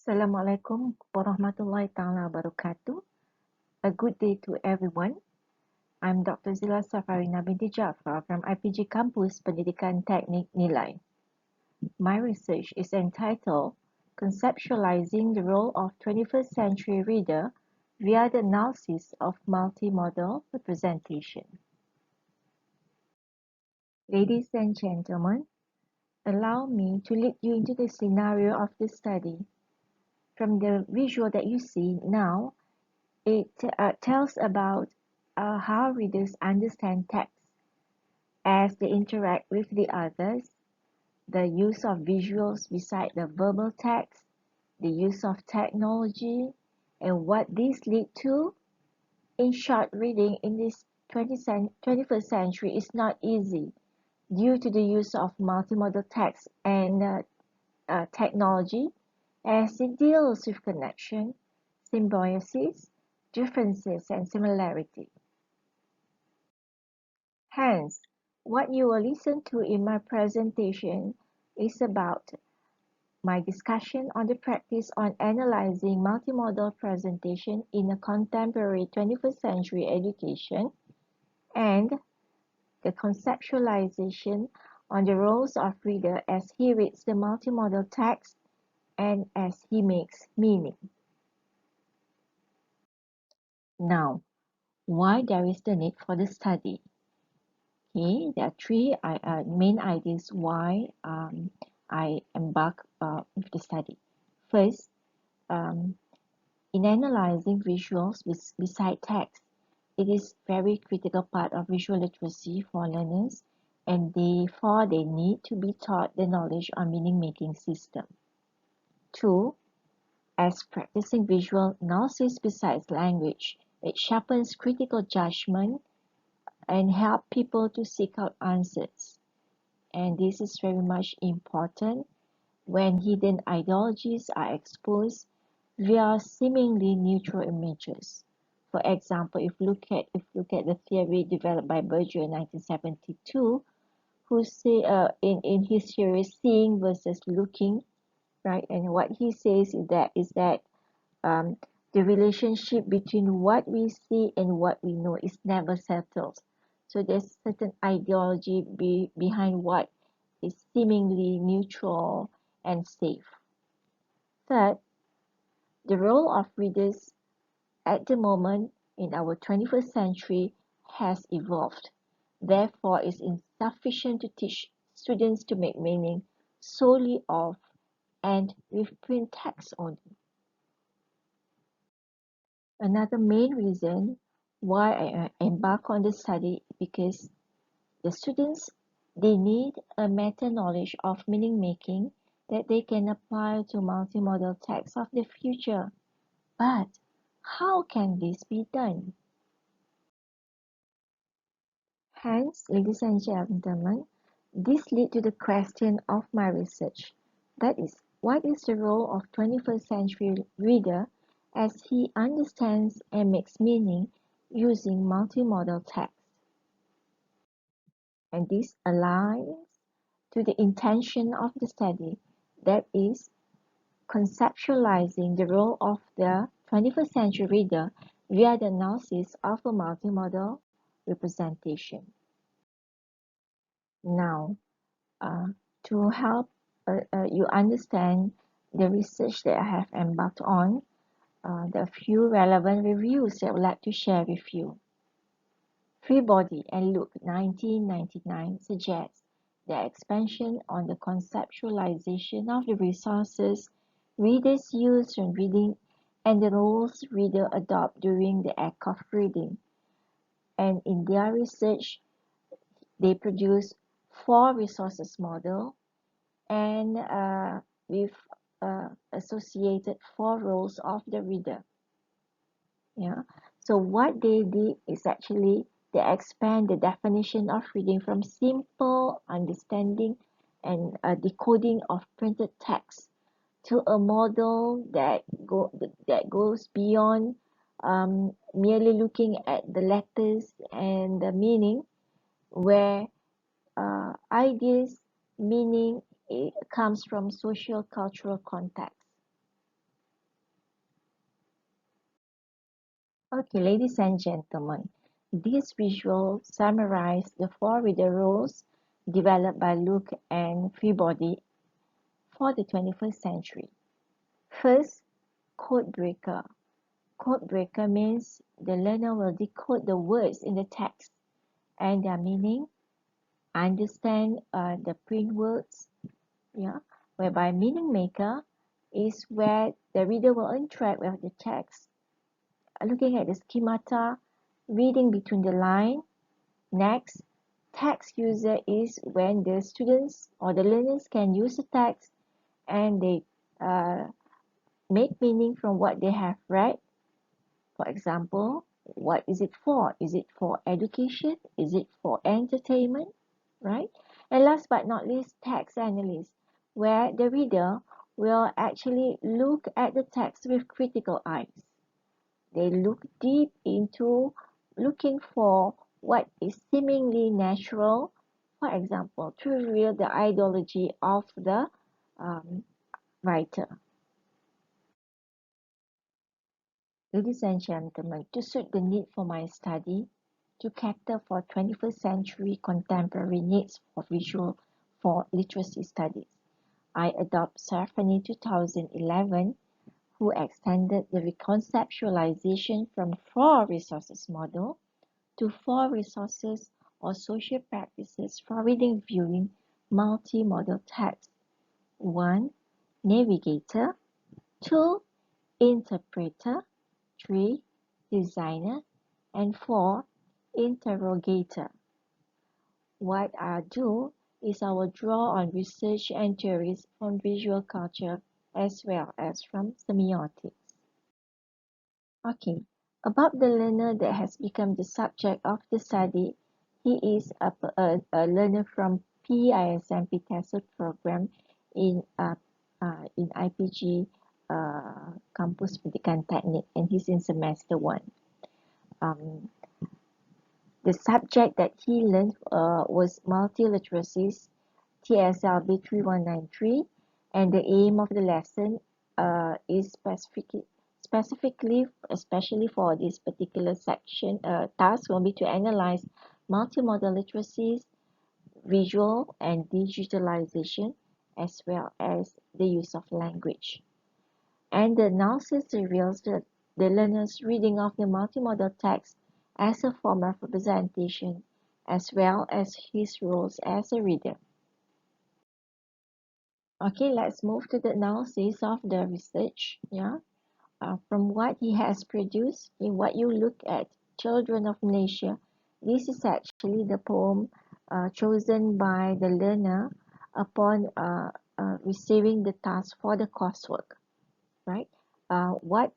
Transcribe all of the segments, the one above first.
Assalamualaikum warahmatullahi taala wabarakatuh. A good day to everyone. I'm Dr. Zillasafarina binti Jaafar from IPG Campus Pendidikan Teknik Nilai. My research is entitled Conceptualizing the Role of 21st Century Reader via the Analysis of Multimodal Representation. Ladies and gentlemen, allow me to lead you into the scenario of the study. From the visual that you see now, it tells about how readers understand text as they interact with the others, the use of visuals beside the verbal text, the use of technology, and what these lead to. In short, reading in this 21st century is not easy due to the use of multimodal text and technology as it deals with connection, symbiosis, differences, and similarity. Hence, what you will listen to in my presentation is about my discussion on the practice on analyzing multimodal presentation in a contemporary 21st century education and the conceptualization on the roles of reader as he reads the multimodal text and as he makes meaning. Now, why there is the need for the study? Okay, there are three main ideas why I embark with the study. First, in analyzing visuals beside text, it is very critical part of visual literacy for learners, and therefore they need to be taught the knowledge on meaning-making system. Two, as practicing visual analysis besides language, it sharpens critical judgment and help people to seek out answers. And this is very much important when hidden ideologies are exposed via seemingly neutral images. For example, if you look at the theory developed by Berger in 1972, who say in his theory seeing versus looking, right? And what he says is that the relationship between what we see and what we know is never settled. So there's certain ideology behind what is seemingly neutral and safe. Third, the role of readers at the moment in our 21st century has evolved. Therefore, it's insufficient to teach students to make meaning solely of and with print text only. Another main reason why I embark on the study because the students, they need a meta knowledge of meaning making that they can apply to multimodal texts of the future. But how can this be done? Hence, ladies and gentlemen, this leads to the question of my research. That is, what is the role of 21st century reader as he understands and makes meaning using multimodal text? And this aligns to the intention of the study, that is, conceptualizing the role of the 21st century reader via the analysis of a multimodal representation. Now, to help you understand the research that I have embarked on, there are a few relevant reviews that I would like to share with you. Freebody and Luke 1999 suggests the expansion on the conceptualization of the resources readers use when reading and the roles readers adopt during the act of reading. And in their research, they produce 4 resources model and with associated 4 roles of the reader. Yeah. So what they did is actually they expand the definition of reading from simple understanding and decoding of printed text to a model that goes beyond merely looking at the letters and the meaning, where ideas meaning comes from social cultural context. Okay, ladies and gentlemen, this visual summarizes the four reader roles developed by Luke and Peabody for the 21st century. First, code breaker. Code breaker means the learner will decode the words in the text and their meaning, understand the print words, yeah, whereby meaning maker is where the reader will interact with the text, looking at the schemata, reading between the line. Next, text user is when the students or the learners can use the text and they uh, make meaning from what they have read. For example, what is it for? Is it for education? Is it for entertainment? Right? And last but not least, text analysis, where the reader will actually look at the text with critical eyes. They look deep into looking for what is seemingly natural, for example, to reveal the ideology of the um, writer. Ladies and gentlemen, to suit the need for my study, to cater for 21st century contemporary needs for visual for literacy studies, I adopt Safani 2011, who extended the reconceptualization from 4 resources model to 4 resources or social practices for reading viewing multimodal text. 1. Navigator. 2. Interpreter. 3. Designer. And 4. Interrogator. What I do is I will draw on research and theories from visual culture as well as from semiotics. Okay, about the learner that has become the subject of the study, he is a learner from PISM PTESOL program in IPG Campus Pendidikan Teknik, and he's in semester 1. Um, the subject that he learned was multiliteracies, TSLB 3193, and the aim of the lesson is specifically, especially for this particular section, task will be to analyze multimodal literacies, visual and digitalization, as well as the use of language. And the analysis reveals that the learner's reading of the multimodal text as a form of representation, as well as his roles as a reader. Okay, let's move to the analysis of the research. Yeah, from what he has produced, in what you look at, Children of Malaysia, this is actually the poem chosen by the learner upon receiving the task for the coursework. Right? Uh, what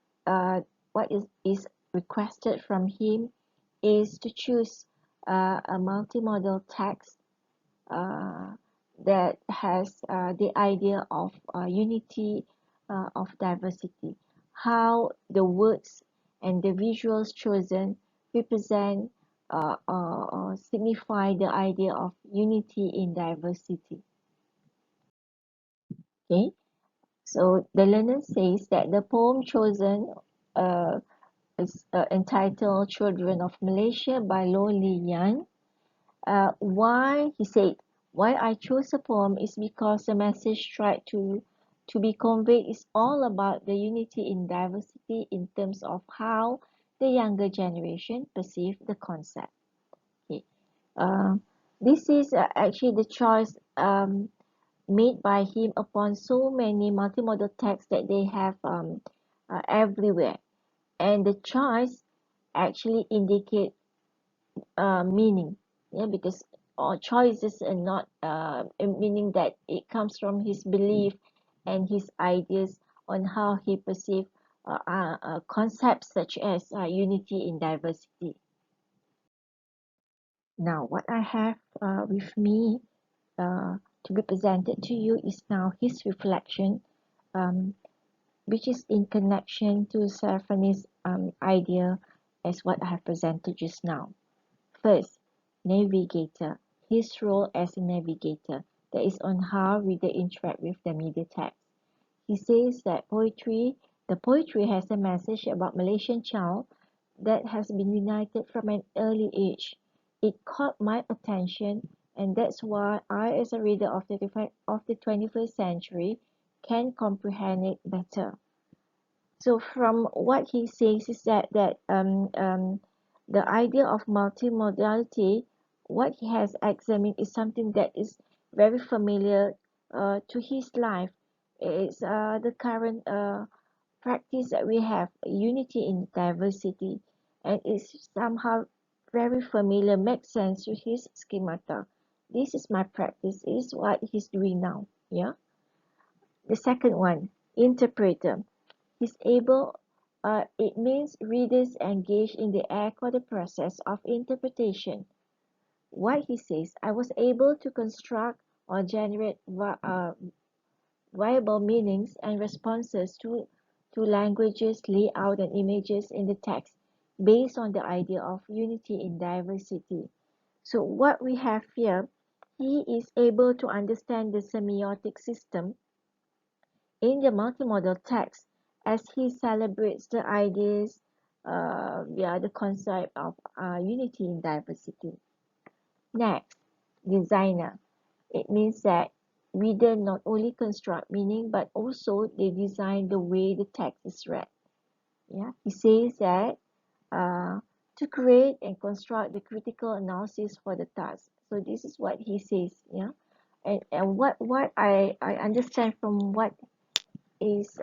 what is requested from him is to choose a multimodal text uh, that has the idea of unity of diversity. How the words and the visuals chosen represent or signify the idea of unity in diversity. Okay, so the learner says that the poem chosen uh, is entitled Children of Malaysia by Lo Li Yan. Why he said why I chose a poem is because the message tried to be conveyed is all about the unity in diversity in terms of how the younger generation perceive the concept. Okay. Uh, this is actually the choice made by him upon so many multimodal texts that they have everywhere, and the choice actually indicate meaning, yeah, because or choices and not meaning that it comes from his belief and his ideas on how he perceive concepts such as unity in diversity. Now what I have with me to be presented to you is now his reflection, um, which is in connection to Seraphini's idea as what I have presented just now. First, navigator. His role as a navigator, that is on how reader interact with the media text. He says that the poetry has a message about Malaysian child that has been united from an early age. It caught my attention, and that's why I, as a reader of the 21st century, can comprehend it better. So from what he says is that the idea of multimodality, what he has examined is something that is very familiar to his life. It's the current practice that we have, unity in diversity, and it's somehow very familiar, makes sense to his schemata. This is my practice, is what he's doing now. Yeah. The second one, interpreter. He's able, it means readers engage in the act or the process of interpretation. What he says, I was able to construct or generate viable meanings and responses to languages, layout, and images in the text based on the idea of unity in diversity. So what we have here, he is able to understand the semiotic system in the multimodal text as he celebrates the ideas via the concept of unity in diversity. Next, designer. It means that reader not only construct meaning but also they design the way the text is read. Yeah, he says that uh, to create and construct the critical analysis for the task. So this is what he says. Yeah, and what I understand from what is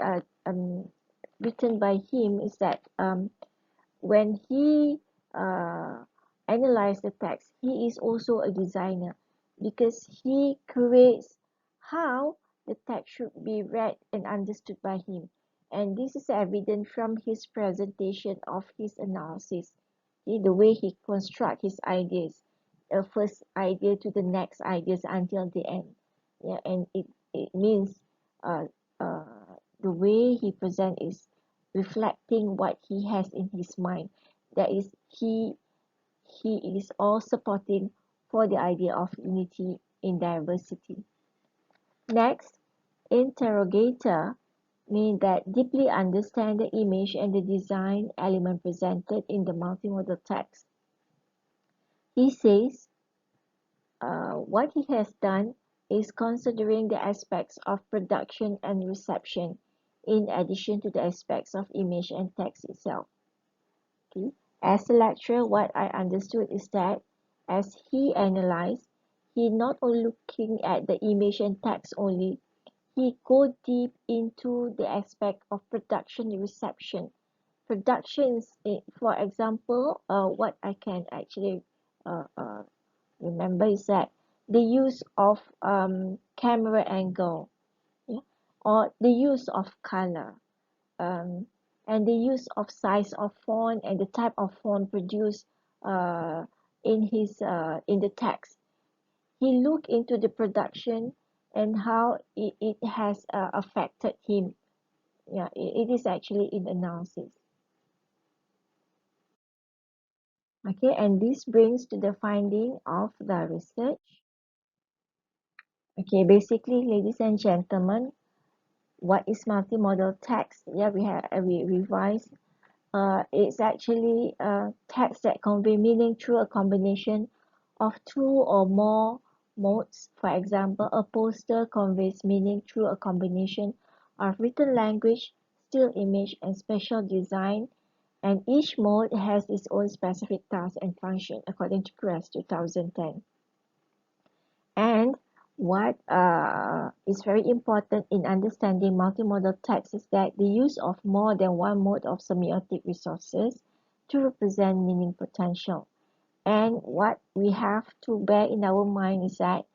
written by him is that when he uh, analyzes the text, he is also a designer because he creates how the text should be read and understood by him. And this is evident from his presentation of his analysis. See, the way he constructs his ideas, the first idea to the next ideas until the end. Yeah, and it means uh, uh, the way he presents is reflecting what he has in his mind. That is, he is all supporting for the idea of unity in diversity. Next, interrogator means that deeply understand the image and the design element presented in the multimodal text. He says what he has done is considering the aspects of production and reception in addition to the aspects of image and text itself. Okay. As a lecturer, what I understood is that as he analyzed, he not only looking at the image and text only, he go deep into the aspect of production and reception. Productions, for example, what I can actually uh, uh, remember is that the use of camera angle, yeah, or the use of color, um, and the use of size of font and the type of font produced in the text. He looked into the production and how it has affected him. Yeah, it is actually in analysis. Okay, and this brings to the finding of the research. Okay, basically, ladies and gentlemen, what is multimodal text? Yeah, we revised. It's actually text that convey meaning through a combination of two or more modes. For example, a poster conveys meaning through a combination of written language, still image, and special design, and each mode has its own specific task and function according to Crest 2010. And what is very important in understanding multimodal text is that the use of more than one mode of semiotic resources to represent meaning potential. And what we have to bear in our mind is that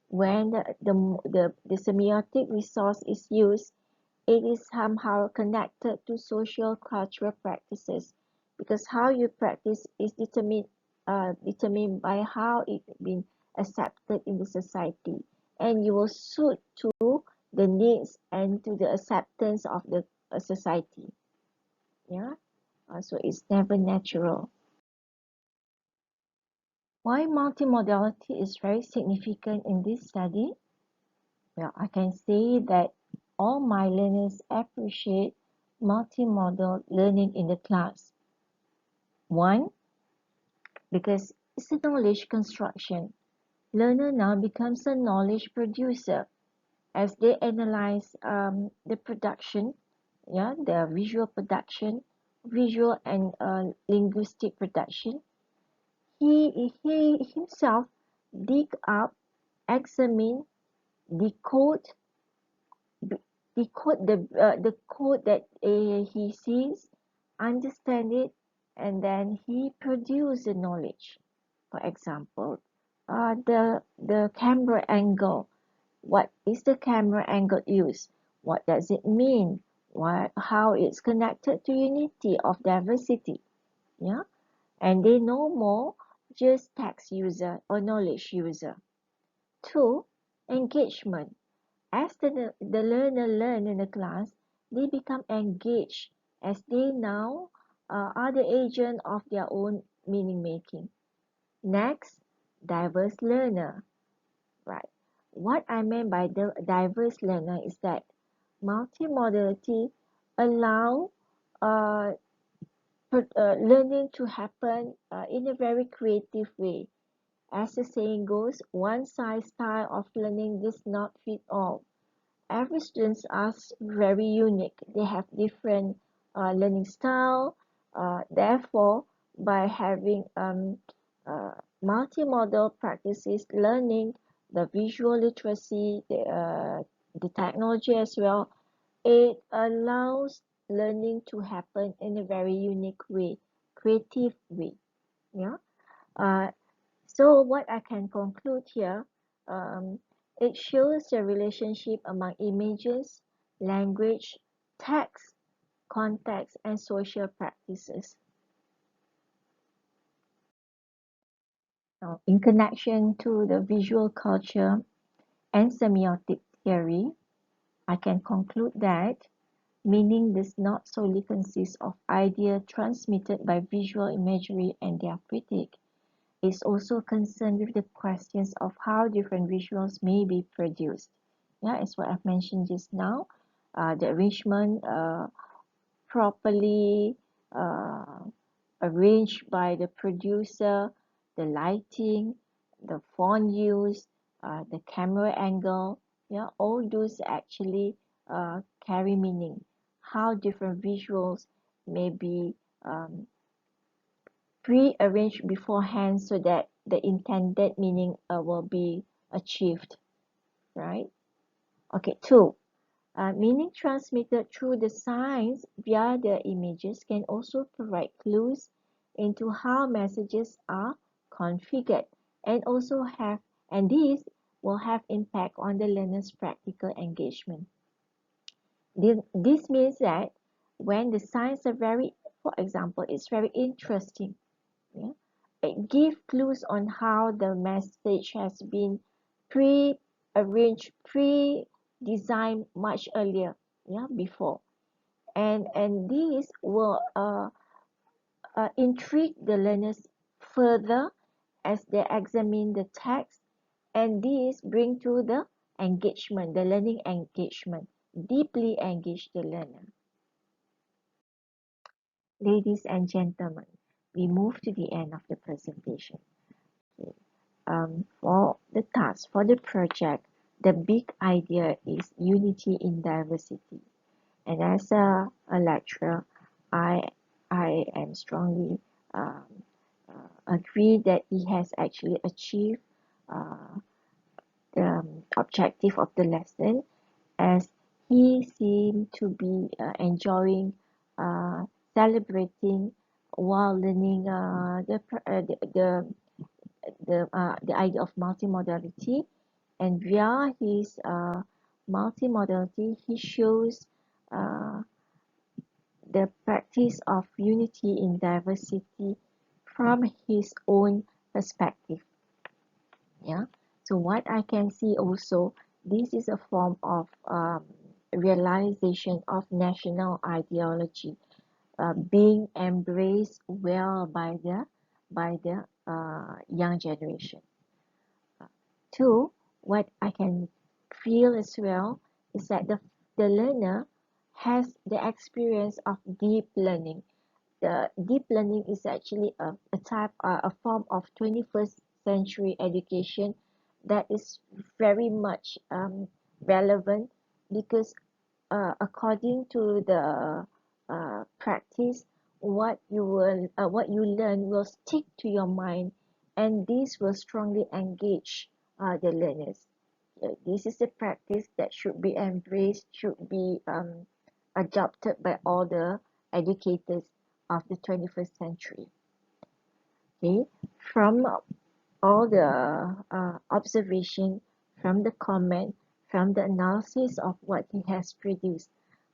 when the semiotic resource is used, it is somehow connected to social cultural practices because how you practice is determined by how it been accepted in the society, and you will suit to the needs and to the acceptance of the society. Yeah, so it's never natural. Why multimodality is very significant in this study? Well, I can say that all my learners appreciate multimodal learning in the class. One, because it's a knowledge construction. Learner now becomes a knowledge producer as they analyze the production, yeah, the visual production, visual and linguistic production. He himself dig up, examine, decode, the code that he sees, understand it, and then he produce the knowledge. For example, the camera angle. What is the camera angle used? What does it mean? Why, how it's connected to unity of diversity? Yeah, and they know more just text user or knowledge user. Two, engagement. As the learner learn in the class, they become engaged as they now are the agent of their own meaning making. Next, diverse learner. Right. What I meant by the diverse learner is that multimodality allow uh, learning to happen in a very creative way. As the saying goes, one size style of learning does not fit all. Every students are very unique. They have different learning style. Therefore, by having uh, multimodal practices learning, the visual literacy, the technology as well, it allows learning to happen in a very unique way, creative way. Yeah. Uh, so what I can conclude here, um, it shows the relationship among images, language, text, context, and social practices. Now, in connection to the visual culture and semiotic theory, I can conclude that meaning does not solely consist of ideas transmitted by visual imagery and their critique. Is also concerned with the questions of how different visuals may be produced. Yeah, as what I've mentioned just now, the arrangement properly uh, arranged by the producer, the lighting, the font use, the camera angle, yeah, all those actually carry meaning. How different visuals may be pre-arranged beforehand so that the intended meaning will be achieved, right? Okay, two, meaning transmitted through the signs via the images can also provide clues into how messages are configured and also have, and these will have impact on the learner's practical engagement. This means that when the signs are very, for example, it's very interesting. Yeah. It gives clues on how the message has been pre-arranged, pre-designed much earlier, yeah, before. And these will intrigue the learners further as they examine the text, and these bring to the engagement, the learning engagement, deeply engage the learner. Ladies and gentlemen, we move to the end of the presentation. Okay. For the task, for the project, the big idea is unity in diversity. And as a lecturer, I, I am strongly um, agree that he has actually achieved uh, the objective of the lesson as he seemed to be enjoying celebrating while learning the idea of multimodality, and via his multimodality he shows uh, the practice of unity in diversity from his own perspective. Yeah, so what I can see also, this is a form of realization of national ideology being embraced well by the young generation. Two, what I can feel as well is that the learner has the experience of deep learning. the deep learning is actually a form of 21st century education that is very much relevant because according to the practice, what you learn will stick to your mind, and this will strongly engage the learners. This is a practice that should be embraced, should be adopted by all the educators of the 21st century. Okay, from all the observation, from the comment, from the analysis of what he has produced,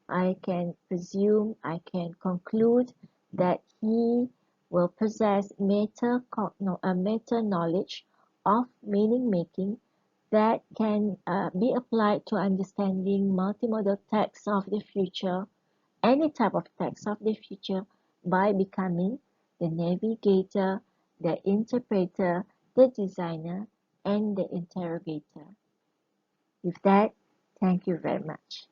I can presume, I can conclude that he will possess meta knowledge of meaning making that can be applied to understanding multimodal texts of the future, any type of text of the future, by becoming the navigator, the interpreter, the designer, and the interrogator. With that, thank you very much.